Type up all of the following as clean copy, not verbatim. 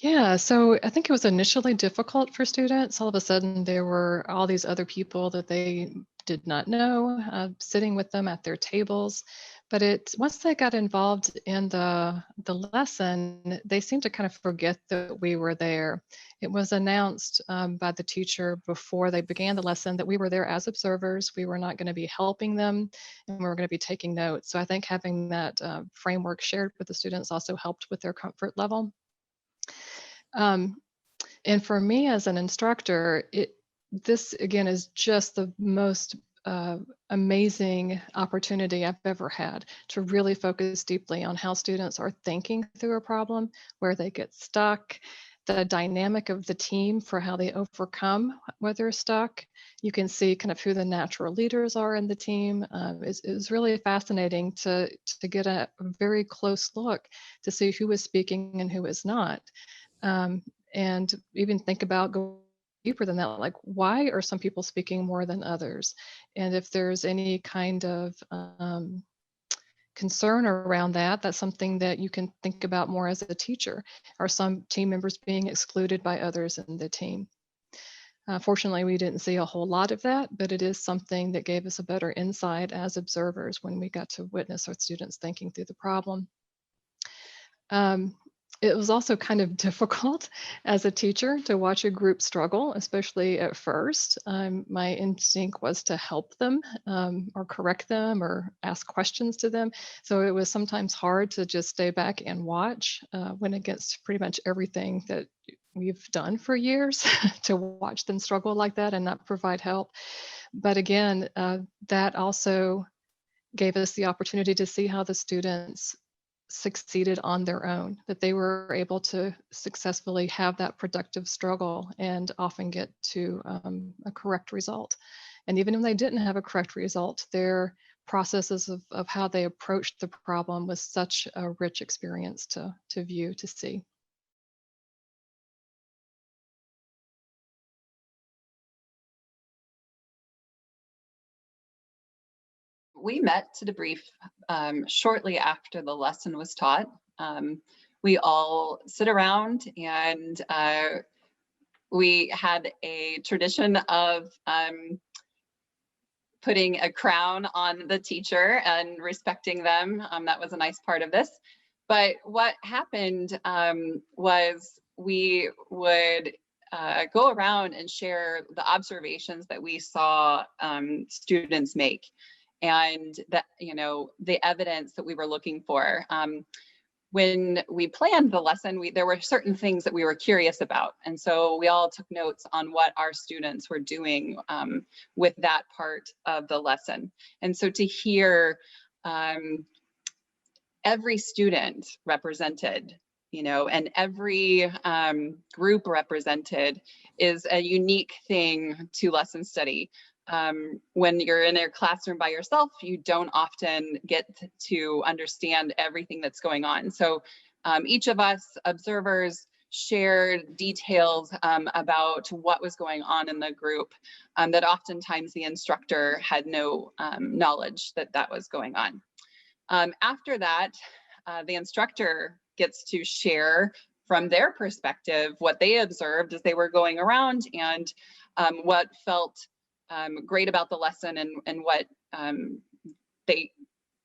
Yeah, so I think it was initially difficult for students. All of a sudden, there were all these other people that they did not know sitting with them at their tables. But once they got involved in the lesson, they seemed to kind of forget that we were there. It was announced by the teacher before they began the lesson that we were there as observers. We were not going to be helping them, and we were going to be taking notes. So I think having that framework shared with the students also helped with their comfort level. Um, and for me as an instructor, this again is just the most amazing opportunity I've ever had to really focus deeply on how students are thinking through a problem, where they get stuck, the dynamic of the team for how they overcome where they're stuck. You can see kind of who the natural leaders are in the team. Is really fascinating to get a very close look to see who is speaking and who is not. Um, and even think about going deeper than that, like why are some people speaking more than others? And if there's any kind of concern around that, that's something that you can think about more as a teacher. Are some team members being excluded by others in the team? Fortunately, we didn't see a whole lot of that, but it is something that gave us a better insight as observers when we got to witness our students thinking through the problem. Um, it was also kind of difficult as a teacher to watch a group struggle, especially at first. My instinct was to help them or correct them or ask questions to them. So it was sometimes hard to just stay back and watch when against pretty much everything that we've done for years to watch them struggle like that and not provide help. But again, that also gave us the opportunity to see how the students succeeded on their own, that they were able to successfully have that productive struggle and often get to a correct result. And even when they didn't have a correct result, their processes of how they approached the problem was such a rich experience to view, to see. We met to debrief shortly after the lesson was taught. We all sit around and we had a tradition of putting a crown on the teacher and respecting them. That was a nice part of this. But what happened was we would go around and share the observations that we saw students make, and that, you know, the evidence that we were looking for. When we planned the lesson, there were certain things that we were curious about. And so we all took notes on what our students were doing with that part of the lesson. And so to hear every student represented, you know, and every group represented is a unique thing to lesson study. When you're in a classroom by yourself, you don't often get to understand everything that's going on. So each of us observers shared details about what was going on in the group that oftentimes the instructor had no knowledge that that was going on. After that, the instructor gets to share from their perspective what they observed as they were going around, and what felt great about the lesson, and what they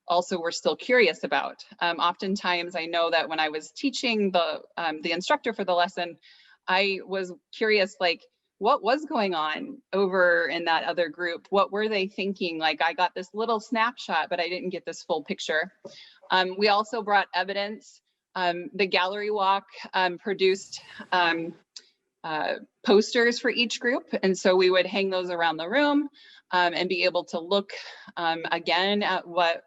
also were still curious about. Oftentimes, I know that when I was teaching the instructor for the lesson, I was curious, like, what was going on over in that other group? What were they thinking? Like, I got this little snapshot, but I didn't get this full picture. We also brought evidence. The gallery walk produced posters for each group. And so we would hang those around the room and be able to look again at what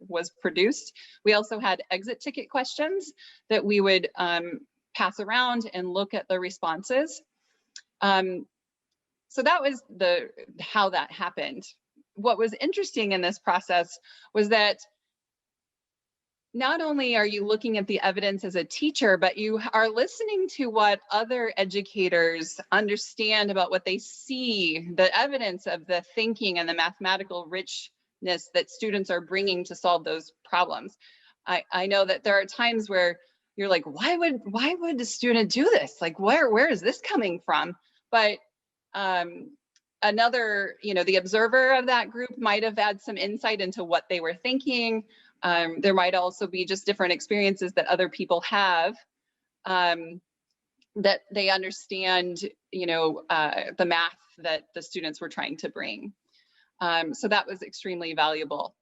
was produced. We also had exit ticket questions that we would pass around and look at the responses. So that was how that happened. What was interesting in this process was that not only are you looking at the evidence as a teacher, but you are listening to what other educators understand about what they see, the evidence of the thinking and the mathematical richness that students are bringing to solve those problems. I know that there are times where you're like, why would the student do this? Like, where is this coming from? But another, the observer of that group might have had some insight into what they were thinking. There might also be just different experiences that other people have, that they understand, the math that the students were trying to bring. So that was extremely valuable.